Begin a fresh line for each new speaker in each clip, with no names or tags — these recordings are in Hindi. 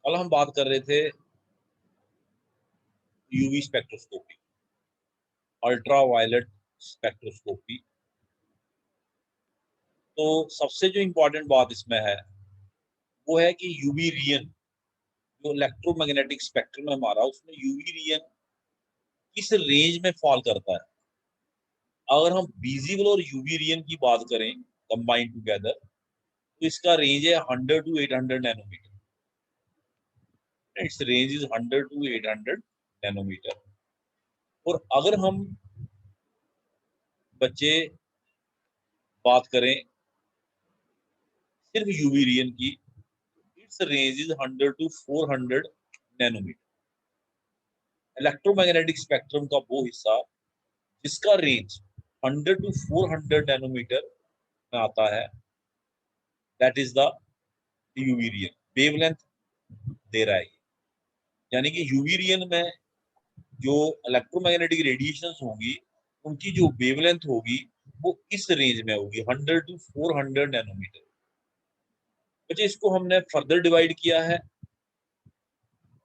कल हम बात कर रहे थे UV spectroscopy, ultraviolet spectroscopy. तो सबसे जो इम्पोर्टेंट बात इसमें है वो है कि यूवी रियन जो इलेक्ट्रोमैग्नेटिक स्पेक्ट्रम है हमारा, उसमें यूवी रियन किस रेंज में फॉल करता है। अगर हम विजिबल और यूवी रियन की बात करें कंबाइंड टुगेदर, तो इसका रेंज है 100 to 800 nanometre. It's range is 100 to 800 nanometre. और अगर हम बच्चे बात करें सिर्फ यूवी रियन की, it's range is 100 to 400 nanometre. Electromagnetic spectrum का वो हिस्सा जिसका रेंज 100 टू 400 नैनोमीटर में आता है, that is the UV region. Wavelength दे रहा है, यानी कि यूवी रियन में जो इलेक्ट्रोमैग्नेटिक रेडिएशंस होंगी उनकी जो वेवलेंथ होगी वो इस रेंज में होगी, 100 टू 400 नैनोमीटर। बच्चे इसको हमने फर्दर डिवाइड किया है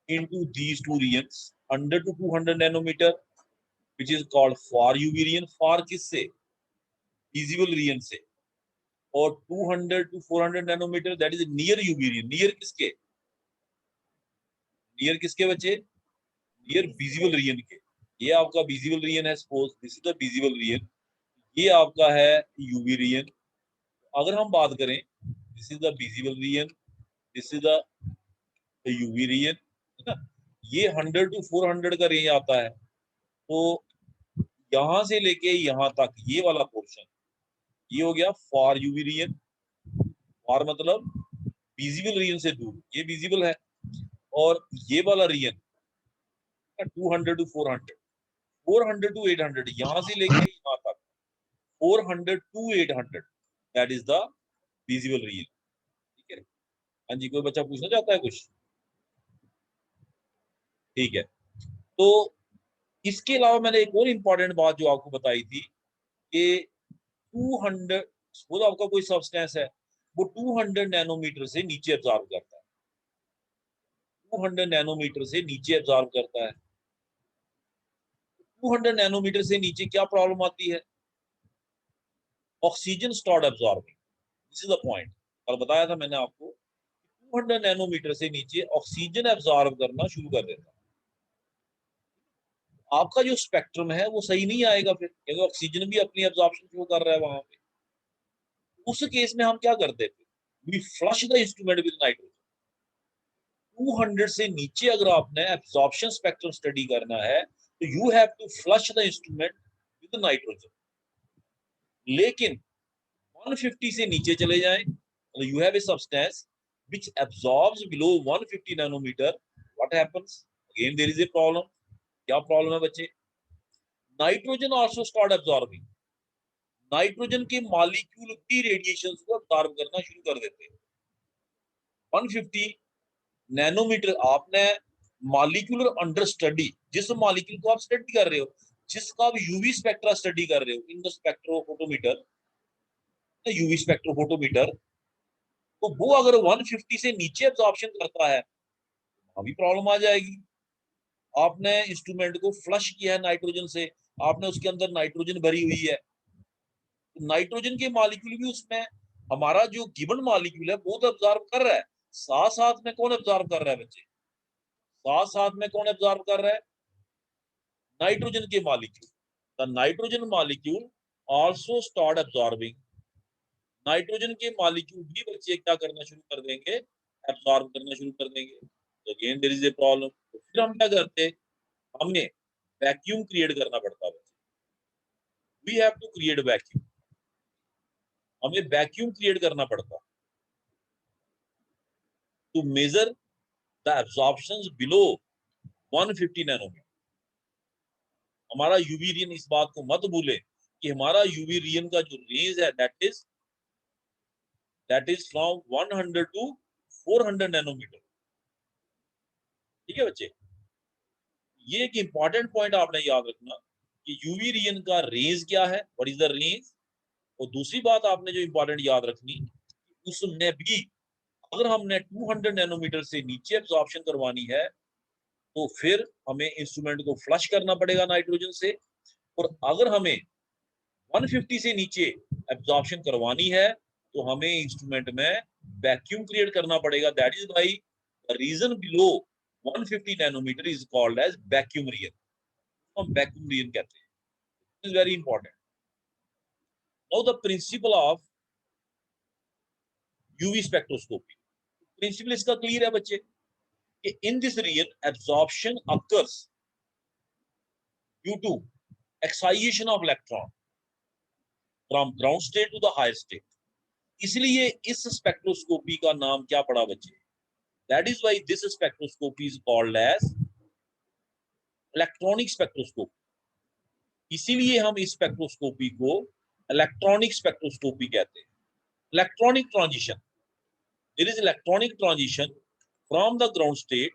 into these two regions, 100 to 200 nanometer, which is called far UV region। far किससे? visible region से। और 200 to 400 nanometer, that is near UV region। near किसके? near किसके बच्चे? near visible region के। ये आपका visible region है, suppose this is the visible region, ये आपका है UV region। अगर हम बात करें this is the visible region, this is the UV region, है ना। ये 100 to 400 का रेंज आता है। तो यहां से लेके यहां तक ये वाला पोर्शन, ये हो गया फार यूवी रीजन। फार मतलब विजिबल रीजन से दूर, ये विजिबल है। और ये वाला रीजन 200 टू 400, 400 टू 800, यहां से लेके यहां तक 400 to 800, that is the visible region. ठीक है। हाँ जी, कोई बच्चा पूछना चाहता है कुछ? ठीक है। तो इसके अलावा मैंने एक और इम्पोर्टेंट बात जो आपको बताई थी कि 200, सपोज आपका कोई सब्सटेंस है वो 200 नैनोमीटर से नीचे एब्जॉर्ब करता है, 200 नैनोमीटर से नीचे एब्जॉर्ब करता है। 200 नैनोमीटर से नीचे क्या प्रॉब्लम आती है? Oxygen stored absorbing, this is the point. कल बताया था मैंने आपको, 200 नैनोमीटर से नीचे ऑक्सीजन एब्जॉर्ब करना शुरू कर देता है। आपका जो स्पेक्ट्रम है वो सही नहीं आएगा फिर, क्योंकि ऑक्सीजन भी अपनी एब्जॉर्प्शन शुरू कर रहा है वहां पे। उस केस में हम क्या करते थे? We flush the instrument with nitrogen. 200 से नीचे अगर आपने एब्जॉर्प्शन स्पेक्ट्रम स्टडी करना है तो you have to flush the instrument with nitrogen. लेकिन 150 से नीचे चले जाएं, you have a substance which absorbs below 150 nanometer, what happens? Again there is a problem। क्या प्रॉब्लम है बच्चे? Nitrogen also start absorbing. Nitrogen के मॉलिक्यूल की रेडिएशंस को एब्जॉर्ब करना शुरू कर देते हैं। 150 नैनोमीटर आपने मॉलिक्यूलर अंडर स्टडी, जिस मॉलिक्यूल को आप स्टडी कर रहे हो, जिसका आप यूवी स्पेक्ट्रा स्टडी कर रहे हो in the spectrophotometer, UV spectrophotometer, तो वो अगर 150 से नीचे एब्जॉर्प्शन करता है अभी प्रॉब्लम आ जाएगी। आपने इंस्ट्रूमेंट को फ्लश किया है नाइट्रोजन से, आपने उसके अंदर नाइट्रोजन भरी हुई है, तो नाइट्रोजन के मॉलिक्यूल भी उसमें हमारा जो गिवन मॉलिक्यूल है वो तो एब्जॉर्ब कर रहा है, साथ साथ में कौन एब्जॉर्ब कर रहा है बच्चे? साथ साथ में कौन एब्जॉर्ब कर रहा है? नाइट्रोजन के molecule. The nitrogen molecule also start absorbing. Nitrogen के मॉलिक्यूल भी बच्चे क्या करना शुरू कर देंगे? एब्जॉर्ब करना शुरू कर देंगे। तो again there is a problem. तो फिर हम क्या करते? हमें वैक्यूम क्रिएट करना पड़ता है। We have to create vacuum. हमें वैक्यूम क्रिएट करना पड़ता to measure the absorptions below 150 nanometre. हमारा यूवी रियन, इस बात को मत भूले कि हमारा यूवी रियन का जो रेंज है that is from 100 to 400 nanometre. ठीक है बच्चे, ये एक इंपॉर्टेंट पॉइंट आपने याद रखना कि यूवी रियन का रेंज क्या है, व्हाट इज द रेंज। और दूसरी बात आपने जो इंपॉर्टेंट याद रखनी, उसमें भी अगर हमने 200 नैनोमीटर से नीचे एब्जॉर्प्शन करवानी है तो फिर हमें इंस्ट्रूमेंट को फ्लश करना पड़ेगा नाइट्रोजन से, और अगर हमें 150 से नीचे एब्जॉर्प्शन करवानी है तो हमें इंस्ट्रूमेंट में वैक्यूम क्रिएट करना पड़ेगा। That is by the region below 150 nanometre is called as vacuum region, हम वैक्यूम रीजन कहते हैं। It is very important. Now the principle of UV spectroscopy, principle इसका क्लियर है बच्चे कि in this region absorption occurs due to excitation of electron from ground state to the higher state. इसलिए इस स्पेक्ट्रोस्कोपी का नाम क्या पड़ा बच्चे? That is why this spectroscopy is called as electronic spectroscopy. इसीलिए हम इस स्पेक्ट्रोस्कोपी को इलेक्ट्रॉनिक स्पेक्ट्रोस्कोपी कहते हैं। Electronic transition, there is electronic transition from the ground state,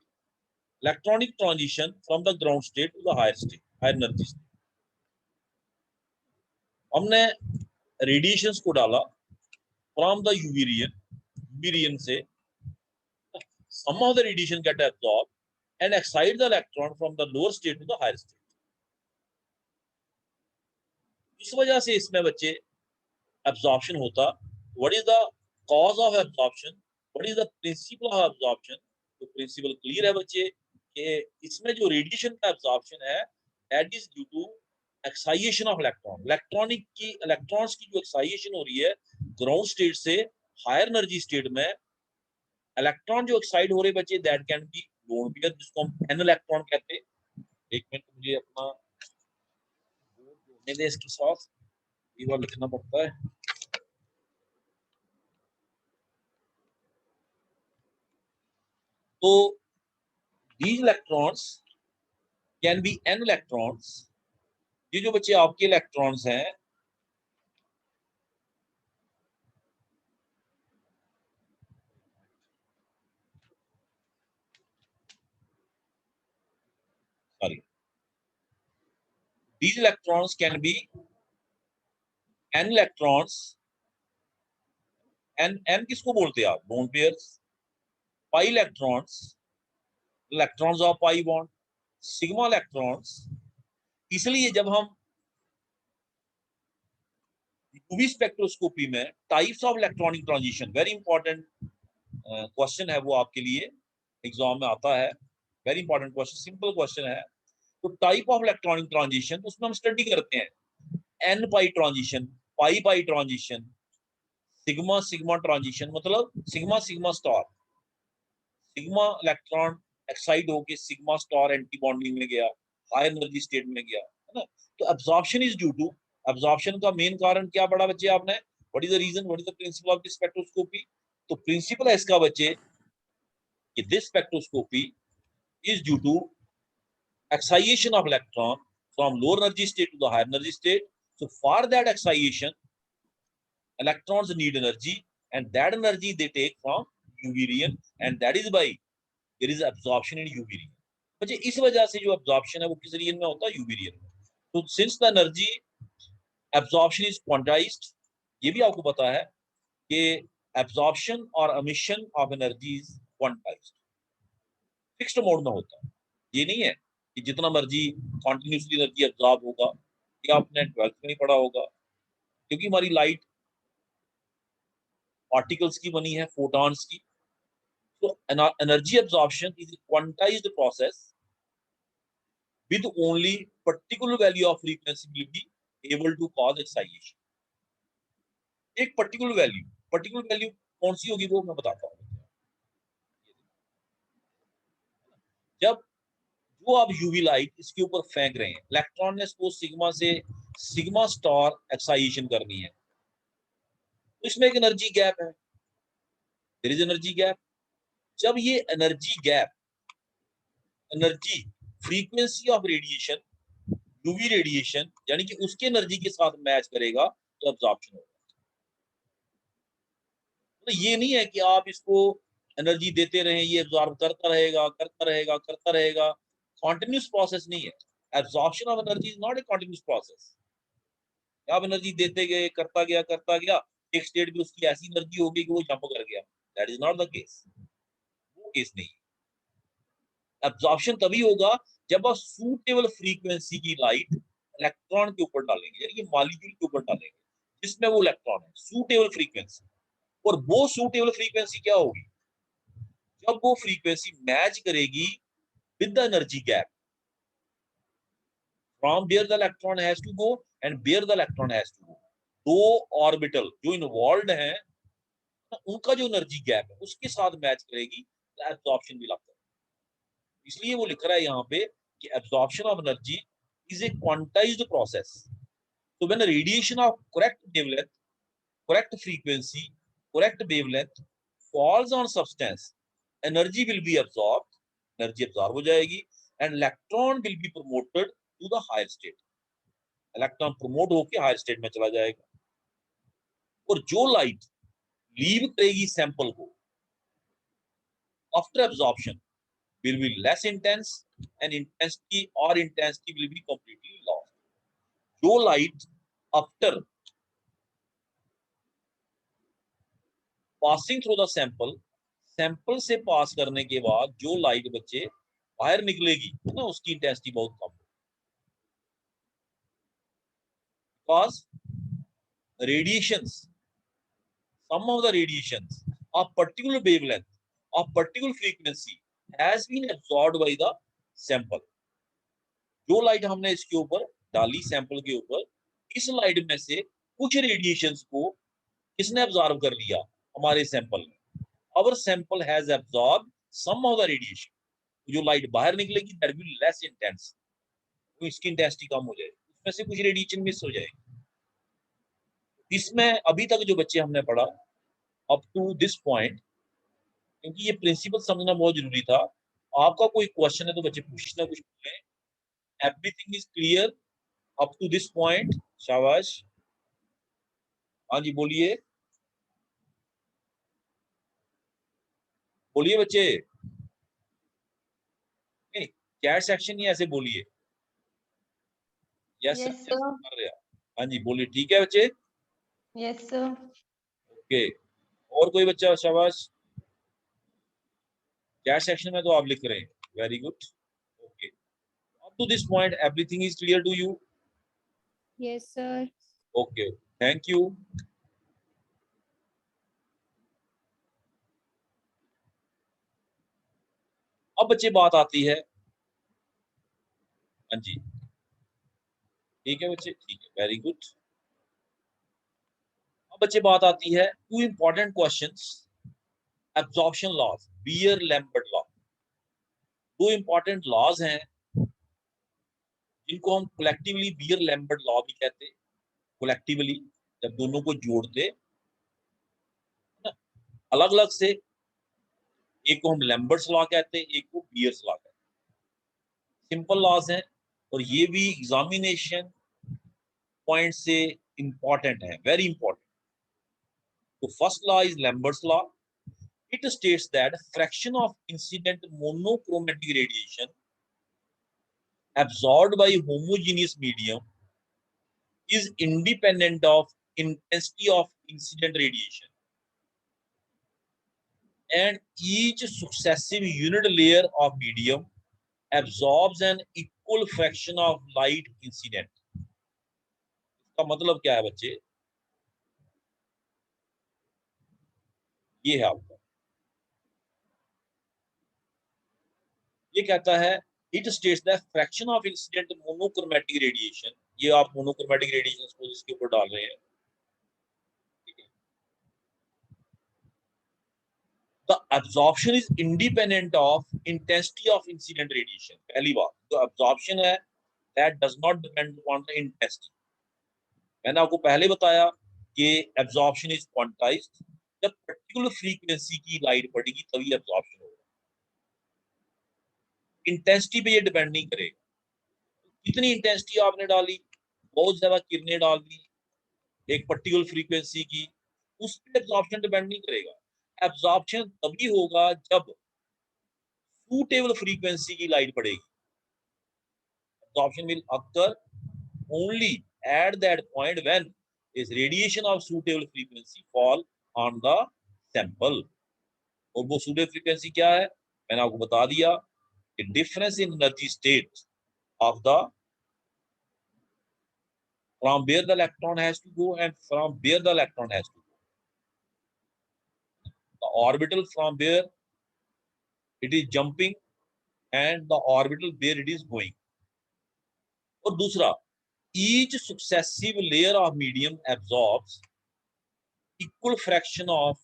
electronic transition from the ground state to the higher state, higher energy state. हमने रेडिएशंस को डाला फ्रॉम द यूवी रीजन से, some of the radiation get absorbed and excite the electron from the lower state to the higher state. इस वजह से इसमें बच्चे एब्जॉर्प्शन होता। What is the cause of absorption, what is the principle of absorption? तो प्रिंसिपल क्लियर है बच्चे कि इसमें जो रेडिएशन का एब्जॉर्प्शन है that is due to excitation of electron. Electrons की जो एक्साइटेशन हो रही है ग्राउंड स्टेट से हायर एनर्जी स्टेट में, इलेक्ट्रॉन जो एक्साइड हो रहे बच्चे that can be lone pair, जिसको हम एन इलेक्ट्रॉन कहते हैं। एक मिनट मुझे अपना बोर्ड जोड़ने दे इसके साथ, ये बार लिखना पड़ता है। तो these electrons can be n electrons। ये जो बच्चे आपके इलेक्ट्रॉन्स हैं sorry, these electrons can be n electrons। n किसको बोलते हैं आप? Lone pairs. Pi electrons of pi bond, sigma electrons. इसलिए जब हम यूवी स्पेक्ट्रोस्कोपी में types of electronic transition, very important question है वो आपके लिए एग्जाम में आता है, very important question, simple question है। तो टाइप ऑफ इलेक्ट्रॉनिक ट्रांजिशन उसमें हम स्टडी करते हैं एन पाई ट्रांजिशन, पाई पाई ट्रांजिशन, सिग्मा सिग्मा ट्रांजिशन, मतलब sigma sigma star, sigma electron excite होके सिग्मा स्टार एंटी बॉन्डिंग में गया, हाई एनर्जी स्टेट में गया, है ना। तो absorption is due to, absorption का मेन कारण क्या पढ़ा बच्चे आपने? What is the reason, what is the principle of this spectroscopy? तो प्रिंसिपल है इसका बच्चे कि this spectroscopy is due to excitation of electron from lower energy state to the higher energy state. So for that excitation, electrons need energy, and that energy they take from UV region, and that is why there is absorption in UV region. बच्चे इस वजह से जो absorption है वो किस रीजन में होता है? UV region में। तो since the energy absorption is quantized, ये भी आपको पता है कि absorption और emission of energy is quantized, fixed mode में होता है। ये नहीं है कि जितना मर्जी कॉन्टिन्यूसली एनर्जी एब्जॉर्ब होगा। ये आपने 12th में नहीं पढ़ा होगा, क्योंकि हमारी लाइट पार्टिकल्स की बनी है, फोटॉन्स की। तो energy absorption is quantized process with only particular value of frequency will be able to cause excitation. एक पर्टिकुलर वैल्यू कौन सी होगी वो मैं बताता हूँ। जब वो आप यूवी लाइट इसके ऊपर फेंक रहे हैं, इलेक्ट्रॉन ने इसको सिग्मा से सिग्मा स्टार एक्साइटेशन करनी है, तो इसमें एक एनर्जी गैप है, देयर इज एनर्जी गैप। जब ये energy frequency of radiation, UV radiation यानी कि उसके एनर्जी के साथ मैच करेगा तो एब्जॉर्प्शन होगा। तो ये नहीं है कि आप इसको एनर्जी देते रहें, ये एब्जॉर्ब करता रहेगा। कॉन्टिन्यूस प्रोसेस नहीं है। Absorption of energy is not a continuous process. आप एनर्जी देते गए, करता गया, एक स्टेट में उसकी ऐसी एनर्जी होगी कि वो जंप कर गया, that is not the case, वो केस नहीं। एब्जॉर्प्शन तभी होगा जब आप सूटेबल फ्रीक्वेंसी की लाइट इलेक्ट्रॉन के ऊपर डालेंगे, यानी कि मॉलिक्यूल के ऊपर डालेंगे जिसमें वो इलेक्ट्रॉन है, सूटेबल फ्रीक्वेंसी। और वो सूटेबल फ्रीक्वेंसी क्या होगी? जब वो फ्रीक्वेंसी मैच करेगी with the energy gap from where the electron has to go and where the electron has to go. दो ऑर्बिटल जो इन्वॉल्व हैं, उनका जो एनर्जी गैप है उसके साथ मैच करेगी, तो एब्जॉर्प्शन भी लगता है। इसलिए वो लिख रहा है यहाँ पे कि absorption of energy is a quantised process. तो when radiation of correct wavelength, correct frequency, correct wavelength falls on substance, energy will be absorbed, energy absorb हो जाएगी, and electron will be promoted to the higher state, electron promote होके higher state में चला जाएगा। और जो लाइट लीव करेगी सैंपल को after absorption will be less intense and intensity will be completely lost। जो light after passing through the sample, sample से पास करने के बाद जो लाइट बच्चे बाहर निकलेगी ना, उसकी इंटेंसिटी बहुत कम है। Because radiations, some of the radiations of particular wavelength of particular frequency has been absorbed by the sample. जो लाइट हमने इसके ऊपर डाली सैंपल के ऊपर, इस लाइट में से कुछ रेडिएशंस को किसने एब्जॉर्ब कर लिया? हमारे सैंपल में। Our sample has absorbed some of the radiation। जो लाइट बाहर निकलेगी that will be less intense, तो इसकी इंटेंसिटी कम हो जाएगी, उसमें से कुछ रेडिएशन मिस हो जाएगी। इसमें अभी तक जो बच्चे हमने पढ़ा अप टू दिस पॉइंट, क्योंकि ये प्रिंसिपल समझना बहुत जरूरी था। आपका कोई क्वेश्चन है तो बच्चे पूछना, कुछ पूछें। Everything is clear up to this point? शाबाश, हाँ जी बोलिए, बोलिए बच्चे। नहीं, चैट सेक्शन ही ऐसे बोलिए। Yes
Yes,
sir,
sir.
कर रहे हैं। हाँ जी बोलिए, ठीक है बच्चे,
Yes, sir.
ओके। और कोई बच्चा? शाबाश, चैट सेक्शन में तो आप लिख रहे हैं, very good, okay. Up to this point everything is clear to you?
Yes, sir.
Okay, thank you. अब बच्चे बात आती है, हाँ जी ठीक है बच्चे, ठीक है, वेरी गुड। अब बच्चे बात आती है two important questions, absorption laws, Beer Lambert law. दो इंपॉर्टेंट लॉज हैं जिनको हम कलेक्टिवली बियर लैम्बर्ट लॉ भी कहते हैं। कलेक्टिवली जब दोनों को जोड़ते अलग अलग से, एक को हम लैम्बर्ट्स लॉ कहते हैं, एक को बियर्स लॉ कहते हैं। सिंपल लॉज हैं और ये भी एग्जामिनेशन पॉइंट से इंपॉर्टेंट है, वेरी इंपॉर्टेंट। तो first law is Lambert's law. It states that fraction of incident monochromatic radiation absorbed by homogeneous medium is independent of intensity of incident radiation, and each successive unit layer of medium absorbs an equal fraction of light incident। इसका मतलब क्या है बच्चे? ये है आपका, ये कहता है it states the fraction of incident monochromatic radiation. ये आप मोनोक्रोमैटिक रेडिएशन को इसके ऊपर डाल रहे हैं, the absorption is independent of intensity of incident radiation। पहली बात, तो absorption है that does not depend on the intensity। मैंने आपको पहले बताया कि absorption is quantized, जब पर्टिकुलर फ्रीक्वेंसी की लाइट पड़ेगी तभी absorption होगा। इंटेंसिटी पे ये डिपेंड नहीं करेगा, कितनी इंटेंसिटी आपने डाली, बहुत ज्यादा किरणें डाल दी एक पर्टिकुलर फ्रीक्वेंसी की, उस पर एब्जॉर्प्शन डिपेंड नहीं करेगा। एब्जॉर्प्शन तभी होगा जब सूटेबल फ्रीक्वेंसी की लाइट पड़ेगी। Absorption will occur only at that point when is radiation of suitable frequency fall on the sample। और वो सूडो फ्रीक्वेंसी क्या है, मैंने आपको बता दिया कि difference in energy state of the from where the electron has to go and from where the electron has to go. The orbital from where it is jumping and the orbital where it is going. और दूसरा, each successive layer of medium absorbs equal fraction of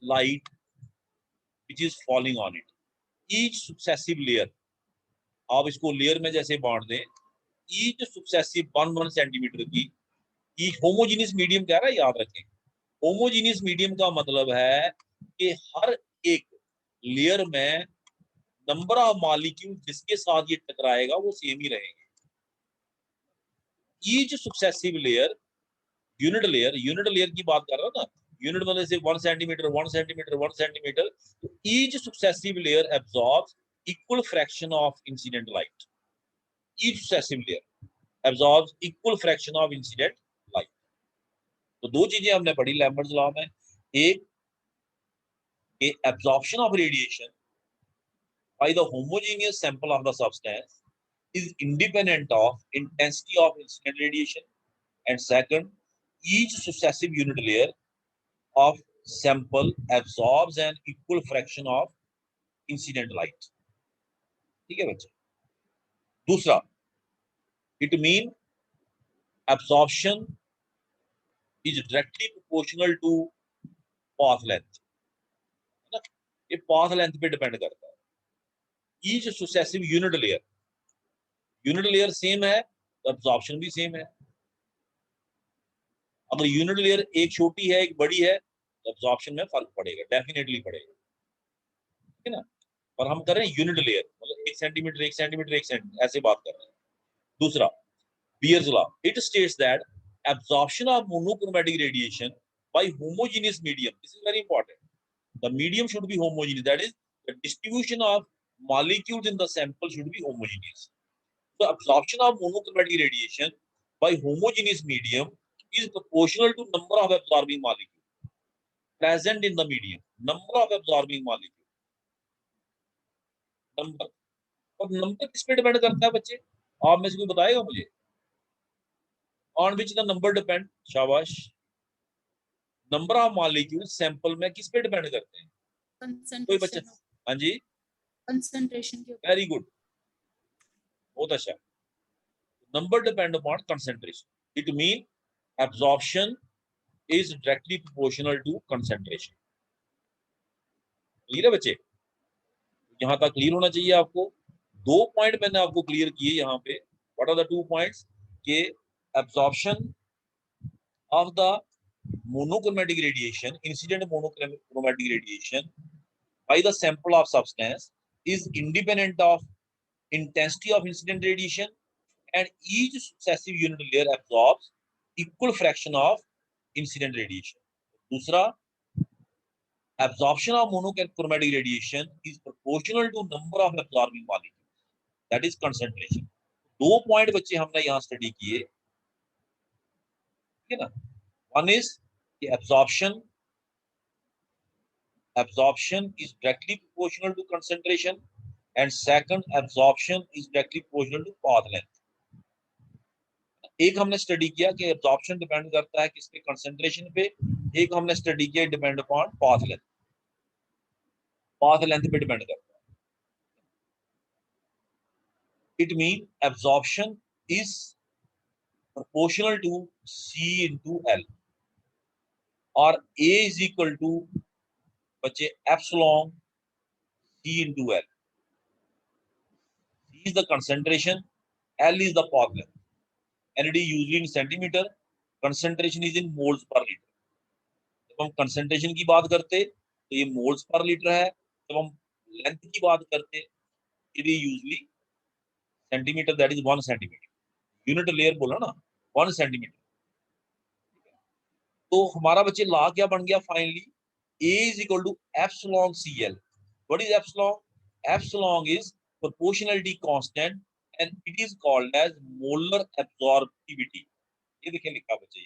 light which is falling on it. Each successive layer, आप इसको लेयर में जैसे बांट दें, each successive 1 सेंटीमीटर की, ये होमोजीनियस मीडियम कह रहा है, याद रखें। होमोजीनियस मीडियम का मतलब है कि हर एक लेयर में नंबर ऑफ मॉलिक्यूल जिसके साथ ये टकराएगा वो सेम ही रहेंगे। Each successive layer, unit layer की बात कर रहा हूं ना, यूनिट मतलब से 1 सेंटीमीटर 1 सेंटीमीटर 1 सेंटीमीटर, तो each successive layer absorbs equal fraction of incident light. Each successive layer absorbs equal fraction of incident light. तो दो चीजें हमने पढ़ी लैम्बर्ट्स लॉ में, एक absorption of radiation by the homogeneous sample of the substance is independent of intensity of incident radiation, and second, each successive unit layer of sample absorbs an equal fraction of incident light. ठीक है बच्चे। दूसरा, it mean absorption is directly proportional to path length, है ना, ये path length पे डिपेंड करता है। each successive unit layer same है तो एब्जॉर्प्शन भी सेम है। अगर यूनिट लेयर एक छोटी है एक बड़ी है तो एब्जॉर्प्शन में फर्क पड़ेगा, डेफिनेटली पड़ेगा, ठीक है ना। और हम कर रहे हैं यूनिट लेयर, मतलब 1 सेंटीमीटर 1 सेंटीमीटर 1 सेंटीमीटर ऐसे बात कर रहे हैं। दूसरा, Beer's law, it states that absorption of monochromatic radiation by homogeneous medium, this is very important, the medium should be homogeneous, that is the distribution of molecules in the sample should be homogeneous. So absorption of monochromatic radiation by homogeneous medium is proportional to number of absorbing molecules present in the medium. Number of absorbing molecules, number, और नंबर किस पे डिपेंड करता है बच्चे, आप में से कोई बताएगा मुझे? On which the number depend? शाबाश। नंबर ऑफ मॉलिक्यूल सैंपल में किस पे डिपेंड करते हैं? कोई बच्चा? हाँ जी,
कंसंट्रेशन के ऊपर।
वेरी गुड, बहुत अच्छा। Number depend upon concentration. It mean absorption is directly proportional to concentration. Clear है बच्चे? यहां तक क्लियर होना चाहिए आपको। दो पॉइंट मैंने आपको क्लियर किए यहाँ पे। What are the 2 points? के absorption of the monochromatic radiation, incident monochromatic radiation by the sample of substance is independent of intensity of incident radiation, and each successive unit layer absorbs equal fraction of incident radiation. दूसरा, absorption of monochromatic radiation is proportional to number of absorbing molecules, that is concentration. दो पॉइंट बच्चे हमने यहाँ स्टडी किए, ठीक है ना। One is absorption is directly proportional to concentration, and second, absorption is directly proportional to path length. एक हमने स्टडी किया कि एब्जॉर्प्शन डिपेंड करता है किस पे, कंसंट्रेशन पे। एक हमने स्टडी किया depend upon path length, path length पे डिपेंड करता है। It mean absorption is proportional to C into L, और A इज इक्वल टू बच्चे epsilon C into L. C is the concentration, L is the path length, and it is usually in centimeter. Concentration is in moles per liter. जब हम कंसंट्रेशन की बात करते तो ये मोल्स पर लीटर है, जब हम लेंथ की बात करते it is usually centimetre, that is 1 centimetre. Unit layer बोला ना, 1 सेंटीमीटर। तो हमारा बच्चे लॉ क्या बन गया finally? A is equal to epsilon CL. What is epsilon? Epsilon is proportionality constant and it is called as molar absorptivity. ये देखिए लिखा बच्चे,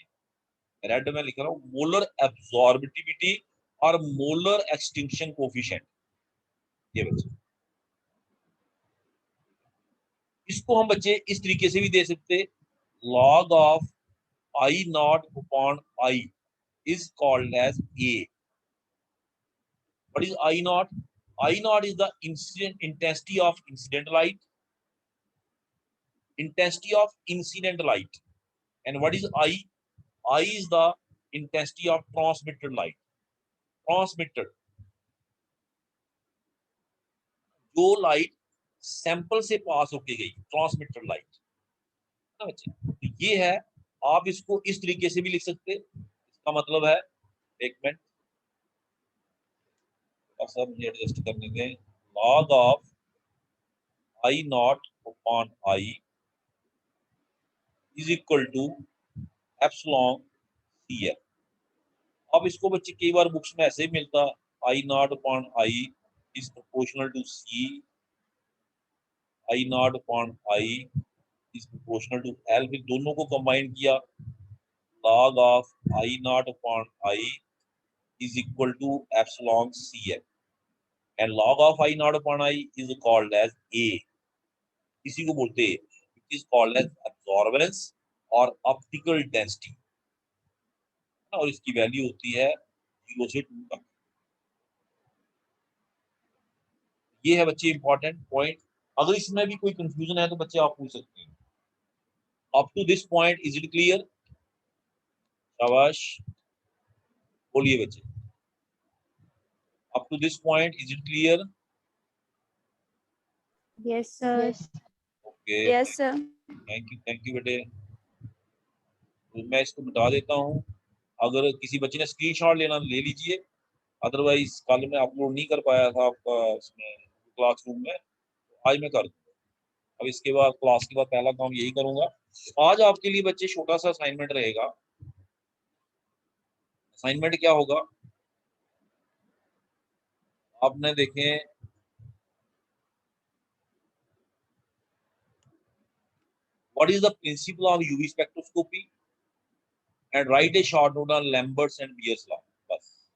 रेड में लिख रहा हूँ, मोलर एब्जॉर्बिटिविटी और मोलर एक्सटिंक्शन कोफिशिएंट, ये बच्चे इसको हम बच्चे इस तरीके से भी दे सकते, log of I naught upon I is called as A. What is I naught? I naught is the incident intensity of incident light. Intensity of incident light. And what is I? I is the intensity of transmitted light. Transmitted. जो लाइट सैंपल से पास होके गई, ट्रांसमिटेड लाइट ना बच्चे। तो ये है, आप इसको इस तरीके से भी लिख सकते, इसका मतलब है, एक मिनट सब मुझे एडजस्ट करने दें, log of I naught upon I is equal to epsilon CF। अब इसको बच्चे कई बार बुक्स में ऐसे ही मिलता, I naught upon I is proportional to C, I naught upon I is proportional to L, फिर दोनों को कंबाइन किया, log of I naught upon I is equal to epsilon CF, and log of I naught upon I is called as A, इसी को बोलते हैं, which is called as absorbance और optical density, और इसकी वैल्यू होती है 0 से 2 तक। ये है बच्चे इंपॉर्टेंट पॉइंट। अगर इसमें भी कोई कंफ्यूजन है तो बच्चे आप पूछ सकते हैं। Up to this point is it clear? शाबाश, बोलिए बच्चे, up to this point is it clear?
Yes, sir.
Okay,
Yes, sir.
Thank you बेटे। तो मैं इसको मिटा देता हूँ, अगर किसी बच्चे ने स्क्रीनशॉट लेना ले लीजिए, अदरवाइज कल मैं अपलोड नहीं कर पाया था आपका इसमें क्लासरूम में, आज मैं कर दूंगा। अब इसके बाद क्लास के बाद पहला काम यही करूंगा। आज आपके लिए बच्चे छोटा सा असाइनमेंट रहेगा। असाइनमेंट क्या होगा, आपने देखें, what is the principle of UV spectroscopy and write a short note on Lambert's and Beer's law. बस,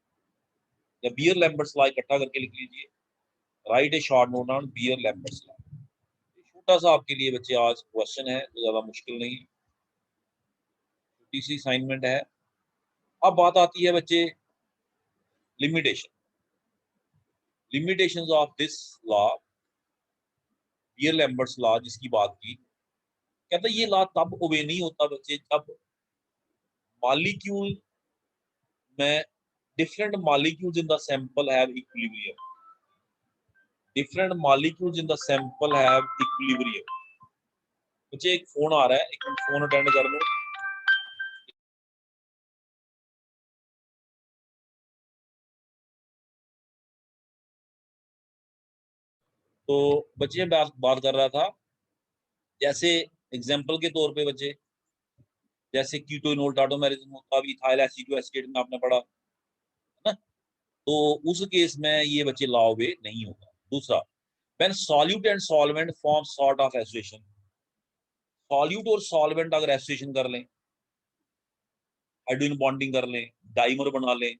या बियर लैम्बर्ट्स लॉ इकट्ठा करके लिख लीजिए, write a short note on Beer Lambert's law. छोटा सा आपके लिए बच्चे आज क्वेश्चन है, तो ज्यादा मुश्किल नहीं, छोटी सी असाइनमेंट है। अब बात आती है बच्चे limitation, limitations of this law, Beer Lambert's law जिसकी बात की, कहता है ये लॉ तब ओबे नहीं होता बच्चे जब मॉलिक्यूल में different molecules in the sample have equilibrium, different molecules in the sample have equilibrium. बच्चे एक फोन आ रहा है, एक फोन अटेंड कर लो। तो बच्चे बात कर रहा था, जैसे एग्जांपल के तौर पे बच्चे, जैसे कीटोइनोल टाटोमेरिज्म होता, अभी इथाइल एसीटोएसीटेट में आपने पढ़ा है ना, तो उस केस में ये बच्चे लॉ वे नहीं होगा। दूसरा, when solute and solvent form sort of association, solute और सॉल्वेंट अगर एसोसिएशन कर लें, हाइड्रोजन बॉन्डिंग कर लें, डाइमर बना लें,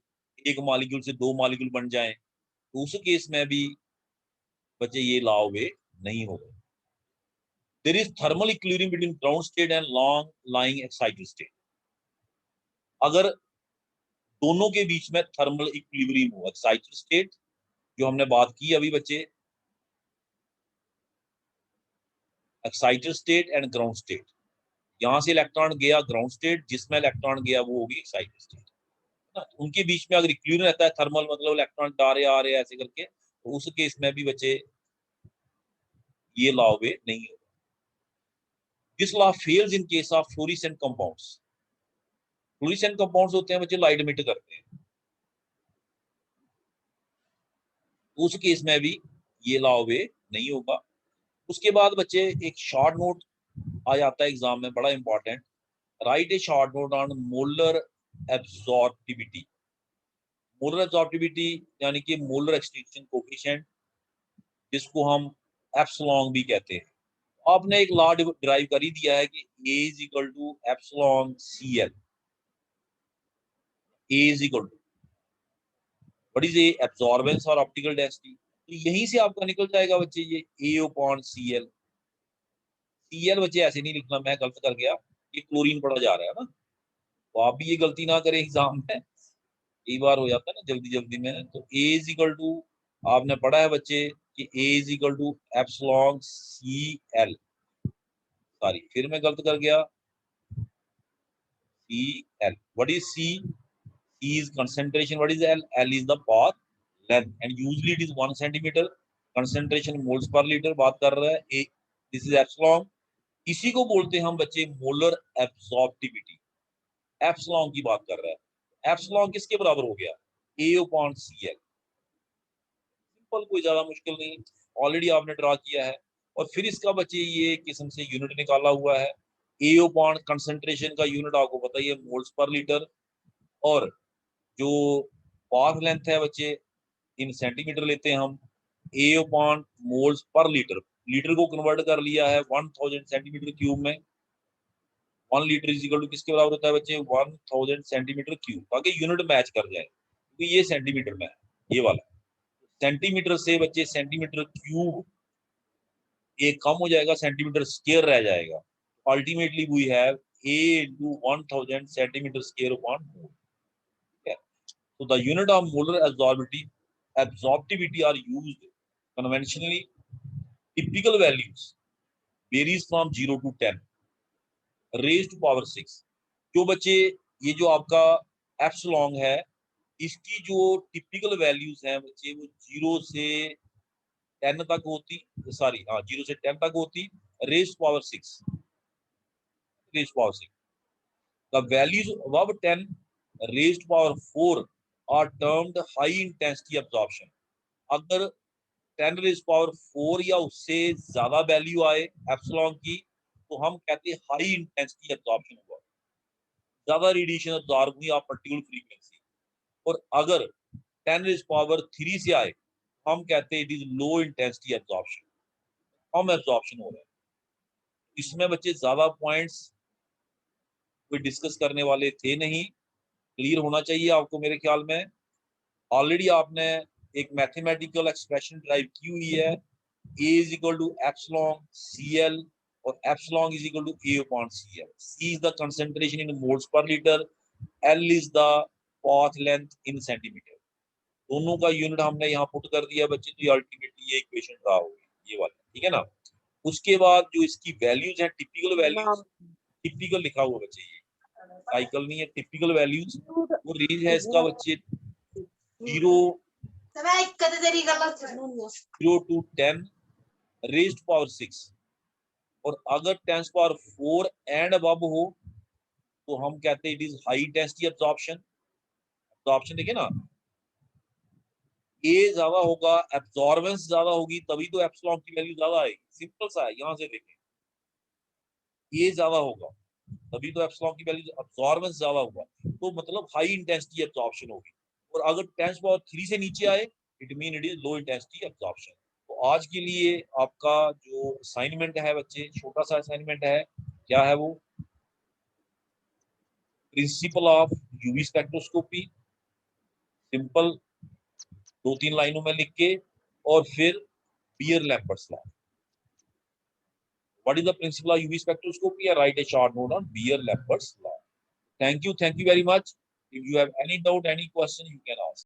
एक मॉलिक्यूल से दो मॉलिक्यूल बन जाएं, तो उस केस में भी बच्चे ये लॉ वे नहीं होगा। There is thermal equilibrium between ground state and long lying excited state. अगर दोनों के बीच में थर्मल इक्विलिब्रियम हो, एक्साइटेड स्टेट जो हमने बात की अभी बच्चे, excited state and ground state, यहां से इलेक्ट्रॉन गया ग्राउंड स्टेट, जिसमें इलेक्ट्रॉन गया वो होगी एक्साइटेड स्टेट। उनके बीच में अगर इक्विलिब्रियम रहता है, थर्मल मतलब इलेक्ट्रॉन जा रहे आ रहे ऐसे करके, तो उस केस में भी बच्चे ये लॉ वे नहीं होगा। This law fails in case of fluorescent compounds. Fluorescent compounds होते हैं बच्चे लाइट इमिट करते हैं, उस केस में भी ये लॉ वे नहीं होगा। उसके बाद बच्चे एक शॉर्ट नोट आ जाता है एग्जाम में, बड़ा important, write a short note on molar absorptivity. Molar absorptivity यानी कि मोलर एक्सटिंक्शन कोफिशिएंट, जिसको हम एप्सिलॉन भी कहते हैं। आपने एक लॉ डिराइव कर ही दिया है कि A is equal to epsilon CL, A is equal to what is a absorbance और ऑप्टिकल डेंसिटी, तो यहीं से आपका निकल जाएगा बच्चे ये A/CL। CL बच्चे ऐसे नहीं लिखना, मैं गलत कर गया, ये क्लोरीन पढ़ा जा रहा है ना, तो आप भी ये गलती ना करें एग्जाम में, कई बार हो जाता है ना जल्दी जल्दी में। तो A इज इक्वल टू, आपने पढ़ा है बच्चे कि A is equal to epsilon CL, sorry फिर मैं गलत कर गया, CL। What is C? C is concentration. What is L? L is the path length, and usually it is 1 centimeter. Concentration moles per liter बात कर रहा है। A, this is epsilon। इसी को बोलते हैं हम बच्चे मोलर एब्सॉर्प्टिविटी। एप्सिलॉन की बात कर रहा है। एप्सिलॉन किसके बराबर हो गया? A/CL। सिंपल, कोई ज्यादा मुश्किल नहीं, ऑलरेडी आपने ड्रा किया है। और फिर इसका बच्चे ये किस्म से यूनिट निकाला हुआ है। A कंसंट्रेशन का यूनिट आपको पता ही है, मोल्स पर लीटर, और जो पाथ लेंथ है बच्चे इन सेंटीमीटर लेते हैं हम। A/मोल्स पर लीटर, लीटर को कन्वर्ट कर लिया है 1000 सेंटीमीटर क्यूब में। 1 लीटर इज इक्वल टू किसके बराबर होता है बच्चे? 1000 सेंटीमीटर क्यूब, ताकि यूनिट मैच कर जाए, क्योंकि ये सेंटीमीटर में है ये वाला। सेंटीमीटर से बच्चे सेंटीमीटर क्यूब ये कम हो जाएगा, सेंटीमीटर स्क्वायर रह जाएगा। Ultimately we have A into 1000 centimetre square upon mole. So the unit of molar absorptivity are used conventionally. Typical values varies from 0 to 10 raised to power 6। जो बच्चे ये जो आपका एप्सिलॉन है, इसकी जो टिपिकल वैल्यूज हैं बच्चे वो 0 से 10 तक होती, सॉरी हाँ 0 से 10 तक होती, raised to power 6, raised to power 6। The values above 10 raised to power 4 are termed high intensity absorption। अगर 10 रेज़ पावर 4 या उससे ज्यादा वैल्यू आए एप्सिलॉन की, तो हम कहते हैं हाई इंटेंसिटी एब्जॉर्प्शन हुआ, ज्यादा रेडिएशन एब्जॉर्ब हुई आप पर्टिकुलर फ्रीक्वेंसी। और अगर 10 रेज़ पावर 3 से आए, हम कहते हैं it is low intensity absorption, come absorption हो रहा है। इसमें बच्चे ज्यादा पॉइंट्स कोई डिस्कस करने वाले थे नहीं, क्लियर होना चाहिए आपको मेरे ख्याल में। ऑलरेडी आपने एक मैथमेटिकल एक्सप्रेशन ड्राइव की हुई है, A is equal to epsilon CL, और epsilon is equal to A/CL। C is the concentration in moles per liter, L is the path length in centimeter। दोनों का यूनिट हमने यहाँ पुट कर दिया बच्चे, तो ये अल्टीमेटली ये इक्वेशन ड्रा होगी, ये वाला, ठीक है ना। उसके बाद जो इसकी वैल्यूज हैं, टिपिकल वैल्यूज, टिपिकल लिखा हुआ बच्चे, ये साइकिल नहीं है, टिपिकल वैल्यूज। वो रेंज है इसका बच्चे 0 to 10 रेज्ड पावर 6, और अगर 10 पावर 4 एंड अबव हो तो हम कहते हैं it is high intensity absorption. Absorption देखिए ना, ए ज्यादा होगा, एब्जॉर्बेंस ज्यादा होगी, तभी तो एप्सिलॉन की वैल्यू ज्यादा आएगी। सिंपल सा है, यहां से देखें, ए ज्यादा होगा तभी तो एप्सिलॉन की वैल्यू, एब्जॉर्बेंस ज्यादा होगा तो मतलब हाई इंटेंसिटी एब्जॉर्प्शन होगी। और अगर 10 पावर 3 से नीचे आए, it mean it is low intensity absorption. तो आज के लिए आपका जो असाइनमेंट है बच्चे, छोटा सा असाइनमेंट है, क्या है वो? Principal of UV spectroscopy, simple 2-3 लाइनों में लिख के, और फिर Beer-Lambert's law। What is the principle of UV spectroscopy? I write a short note on Beer-Lambert's law। Thank you very much. If you have any doubt, any question, you can ask.